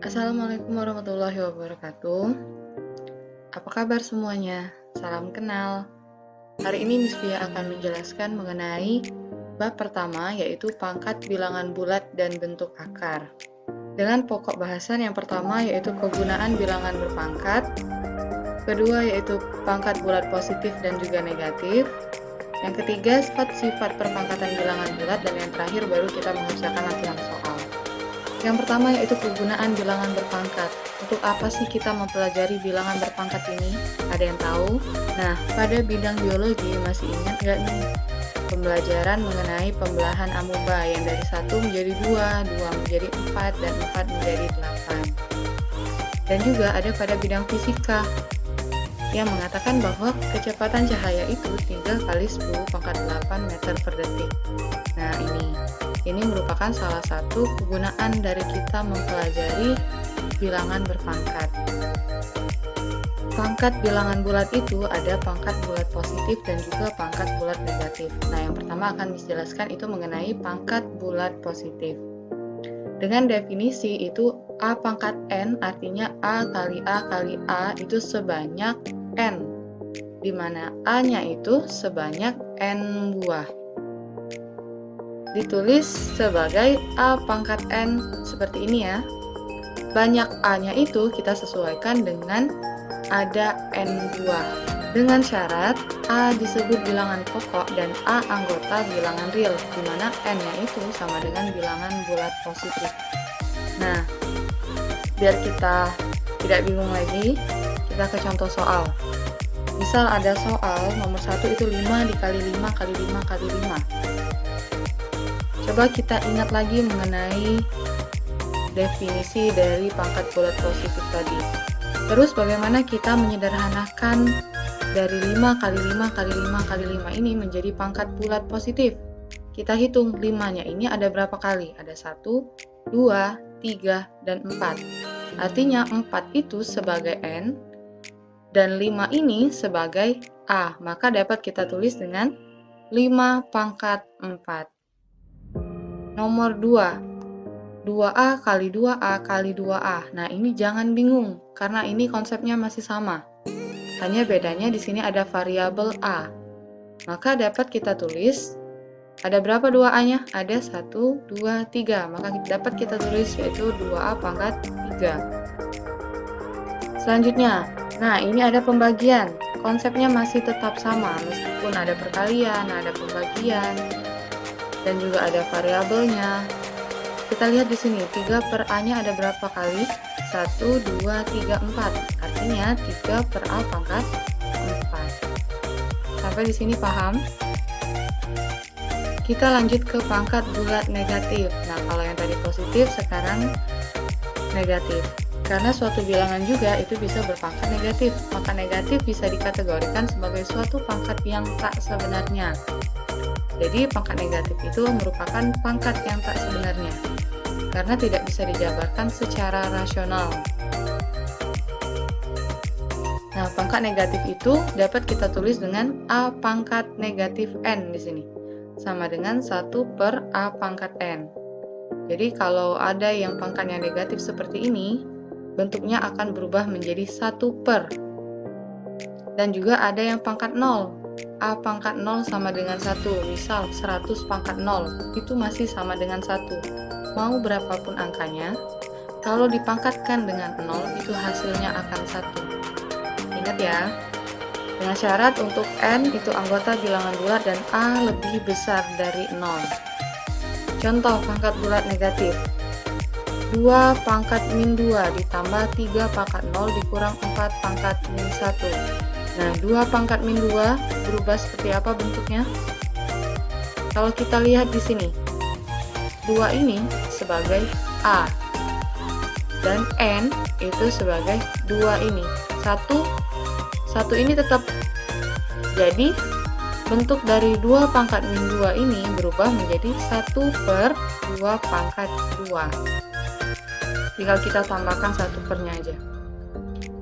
Assalamualaikum warahmatullahi wabarakatuh. Apa kabar semuanya? Salam kenal. Hari ini Miss Fia akan menjelaskan mengenai bab pertama, yaitu pangkat bilangan bulat dan bentuk akar. Dengan pokok bahasan yang pertama yaitu kegunaan bilangan berpangkat, kedua yaitu pangkat bulat positif dan juga negatif, yang ketiga sifat-sifat perpangkatan bilangan bulat, dan yang terakhir baru kita mengerjakan latihan soal. Yang pertama yaitu kegunaan bilangan berpangkat. Untuk apa sih kita mempelajari bilangan berpangkat ini? Ada yang tahu? Nah, pada bidang biologi masih ingat nggak nih? Pembelajaran mengenai pembelahan amuba yang dari 1 menjadi 2, 2 menjadi 4, dan 4 menjadi 8. Dan juga ada pada bidang fisika yang mengatakan bahwa kecepatan cahaya itu 3 kali 10 pangkat 8 meter per detik. Nah, ini merupakan salah satu kegunaan dari kita mempelajari bilangan berpangkat. Pangkat bilangan bulat itu ada pangkat bulat positif dan juga pangkat bulat negatif. Nah, yang pertama akan dijelaskan itu mengenai pangkat bulat positif. Dengan definisi itu A pangkat N artinya A kali A kali A itu sebanyak N, di mana A-nya itu sebanyak N buah. Ditulis sebagai A pangkat N seperti ini ya. Banyak A-nya itu kita sesuaikan dengan ada N buah. Dengan syarat A disebut bilangan pokok dan A anggota bilangan real, di mana N-nya itu sama dengan bilangan bulat positif. Nah, biar kita tidak bingung lagi, kita ke contoh soal. Misal ada soal nomor 1 itu 5 dikali 5 kali 5 kali 5. Coba kita ingat lagi mengenai definisi dari pangkat bulat positif tadi. Terus bagaimana kita menyederhanakan dari 5 kali 5 kali 5 kali 5 ini menjadi pangkat bulat positif? Kita hitung 5-nya ini ada berapa kali? Ada 1, 2, 3, dan 4. Artinya 4 itu sebagai N dan 5 ini sebagai A. Maka dapat kita tulis dengan 5 pangkat 4. Nomor 2, 2A kali 2A kali 2A. Nah, ini jangan bingung, karena ini konsepnya masih sama. Hanya bedanya di sini ada variabel A. Maka dapat kita tulis, ada berapa 2A-nya? Ada 1, 2, 3. Maka dapat kita tulis yaitu 2A pangkat 3. Selanjutnya, nah ini ada pembagian. Konsepnya masih tetap sama, meskipun ada perkalian, ada pembagian, dan juga ada variabelnya. Kita lihat di sini, 3 per A-nya ada berapa kali? 1, 2, 3, 4. Artinya 3 per A pangkat 4. Sampai di sini paham? Kita lanjut ke pangkat bulat negatif. Nah, kalau yang tadi positif, sekarang negatif. Karena suatu bilangan juga itu bisa berpangkat negatif, maka negatif bisa dikategorikan sebagai suatu pangkat yang tak sebenarnya. Jadi pangkat negatif itu merupakan pangkat yang tak sebenarnya, karena tidak bisa dijabarkan secara rasional. Nah, pangkat negatif itu dapat kita tulis dengan A pangkat negatif N di sini, sama dengan 1 per A pangkat N. Jadi kalau ada yang pangkatnya negatif seperti ini, bentuknya akan berubah menjadi 1 per. Dan juga ada yang pangkat 0. A pangkat 0 sama dengan 1, misal 100 pangkat 0, itu masih sama dengan 1. Mau berapapun angkanya, kalau dipangkatkan dengan 0, itu hasilnya akan 1. Ingat ya, dengan syarat untuk N itu anggota bilangan bulat dan A lebih besar dari 0. Contoh pangkat bulat negatif, 2 pangkat min 2 ditambah 3 pangkat 0 dikurang 4 pangkat min 1. Nah, 2 pangkat min 2 berubah seperti apa bentuknya? Kalau kita lihat di sini, 2 ini sebagai A, dan N itu sebagai 2 ini. 1 ini tetap. Jadi, bentuk dari 2 pangkat min 2 ini berubah menjadi 1 per 2 pangkat 2. Tinggal kita tambahkan 1 pernya aja.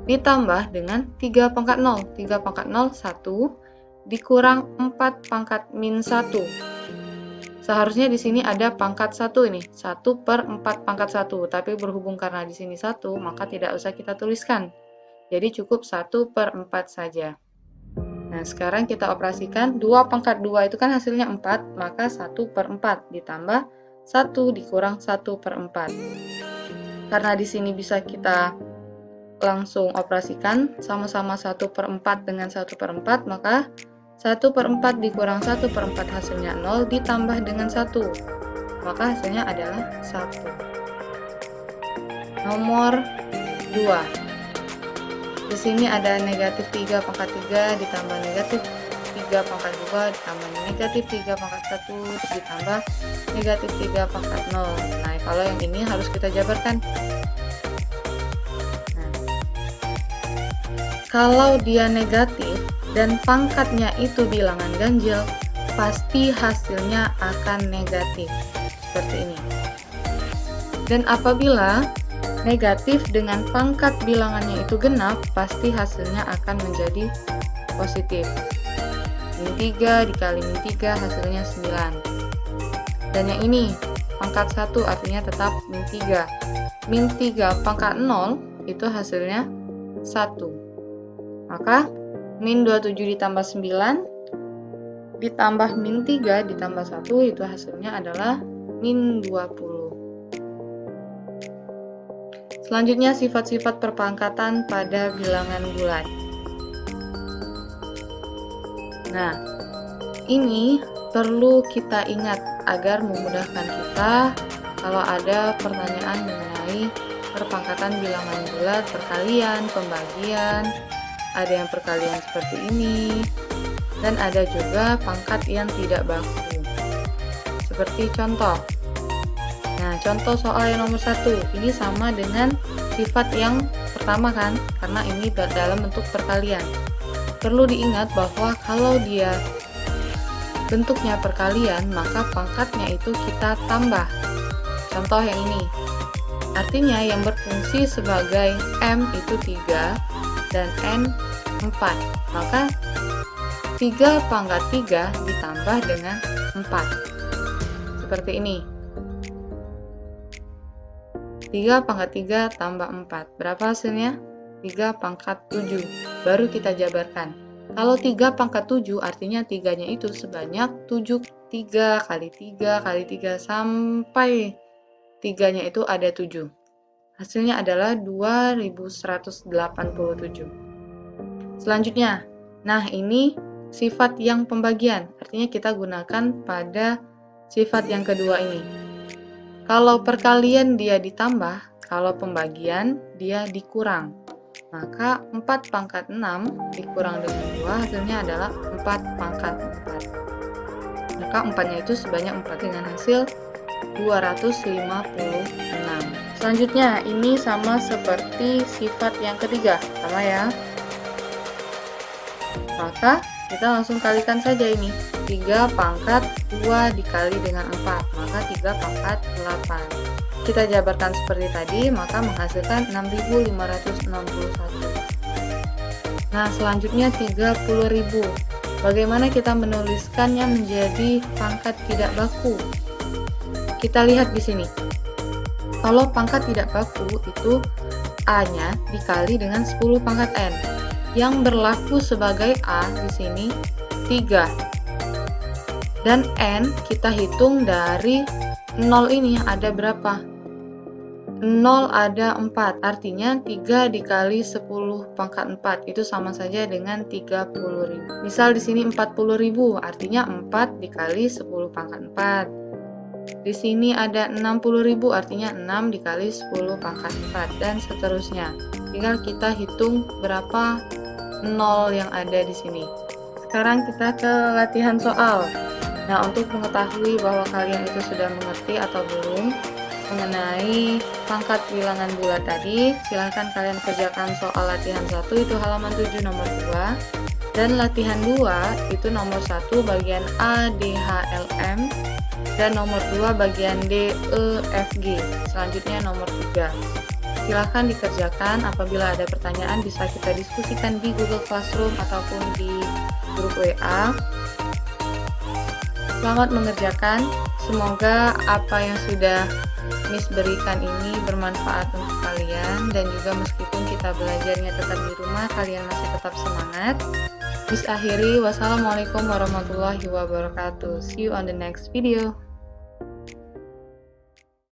Ditambah dengan 3 pangkat 0. 3 pangkat 0, 1, dikurang 4 pangkat min 1. Seharusnya di sini ada pangkat 1 ini, 1/4 pangkat 1, tapi berhubung karena di sini 1, maka tidak usah kita tuliskan. Jadi cukup 1/4 saja. Nah, sekarang kita operasikan 2 pangkat 2 itu kan hasilnya 4, maka 1/4 ditambah 1 dikurang 1/4. Karena di sini bisa kita langsung operasikan sama-sama 1/4 dengan 1/4, maka 1/4 dikurang 1/4 hasilnya 0 ditambah dengan 1, maka hasilnya adalah 1. Nomor 2. Di sini ada negatif 3 pangkat 3 ditambah negatif 3 pangkat 2 ditambah negatif 3 pangkat 1 ditambah negatif 3 pangkat 0. Nah, kalau yang ini harus kita jabarkan. Nah, kalau dia negatif dan pangkatnya itu bilangan ganjil, pasti hasilnya akan negatif. Seperti ini. Dan apabila negatif dengan pangkat bilangannya itu genap, pasti hasilnya akan menjadi positif. Min 3 dikali min 3 hasilnya 9. Dan yang ini, pangkat 1 artinya tetap min 3. Min 3 pangkat 0 itu hasilnya 1. Maka min 27 ditambah 9 ditambah min 3 ditambah 1 itu hasilnya adalah min 20. Selanjutnya sifat-sifat perpangkatan pada bilangan bulat. Nah, ini perlu kita ingat agar memudahkan kita kalau ada pertanyaan mengenai perpangkatan bilangan bulat, perkalian, pembagian, ada yang perkalian seperti ini, dan ada juga pangkat yang tidak baku. Seperti contoh. Nah, contoh soal yang nomor 1, ini sama dengan sifat yang pertama kan, karena ini dalam bentuk perkalian. Perlu diingat bahwa kalau dia bentuknya perkalian, maka pangkatnya itu kita tambah. Contoh yang ini. Artinya yang berfungsi sebagai M itu 3 dan N 4. Maka 3 pangkat 3 ditambah dengan 4. Seperti ini. 3 pangkat 3 tambah 4. Berapa hasilnya? 3 pangkat 7. Baru kita jabarkan. Kalau 3 pangkat 7 artinya 3-nya itu sebanyak 7. 3 kali 3 kali 3 sampai 3-nya itu ada 7. Hasilnya adalah 2187. Selanjutnya, nah ini sifat yang pembagian. Artinya kita gunakan pada sifat yang kedua ini. Kalau perkalian dia ditambah, kalau pembagian dia dikurang. Maka 4 pangkat 6 dikurang dengan 2 hasilnya adalah 4 pangkat 4. Maka 4-nya itu sebanyak 4 dengan hasil 256. Selanjutnya, ini sama seperti sifat yang ketiga, sama ya. Maka kita langsung kalikan saja ini. 3 pangkat 2 dikali dengan 4, maka 3 pangkat 8. Kita jabarkan seperti tadi, maka menghasilkan 6561. Nah, selanjutnya 30.000. Bagaimana kita menuliskannya menjadi pangkat tidak baku? Kita lihat di sini. Kalau pangkat tidak baku itu A-nya dikali dengan 10 pangkat N. Yang berlaku sebagai A di sini 3. Dan N kita hitung dari 0 ini ada berapa? 0 ada 4, artinya 3 dikali 10 pangkat 4 itu sama saja dengan 30.000. Misal di sini 40.000, artinya 4 dikali 10 pangkat 4. Di sini ada 60.000, artinya 6 dikali 10 pangkat 4, dan seterusnya. Tinggal kita hitung berapa 0 yang ada di sini. Sekarang kita ke latihan soal. Nah, untuk mengetahui bahwa kalian itu sudah mengerti atau belum mengenai pangkat bilangan bulat tadi, silahkan kalian kerjakan soal latihan 1 itu halaman 7 nomor 2, dan latihan 2 itu nomor 1 bagian A, D, H, L, M, dan nomor 2 bagian D, E, F, G. Selanjutnya nomor 3. Silahkan dikerjakan. Apabila ada pertanyaan bisa kita diskusikan di Google Classroom ataupun di grup WA. Selamat mengerjakan. Semoga apa yang sudah Miss berikan ini bermanfaat untuk kalian, dan juga meskipun kita belajarnya tetap di rumah, kalian masih tetap semangat. Miss akhiri, wassalamualaikum warahmatullahi wabarakatuh. See you on the next video.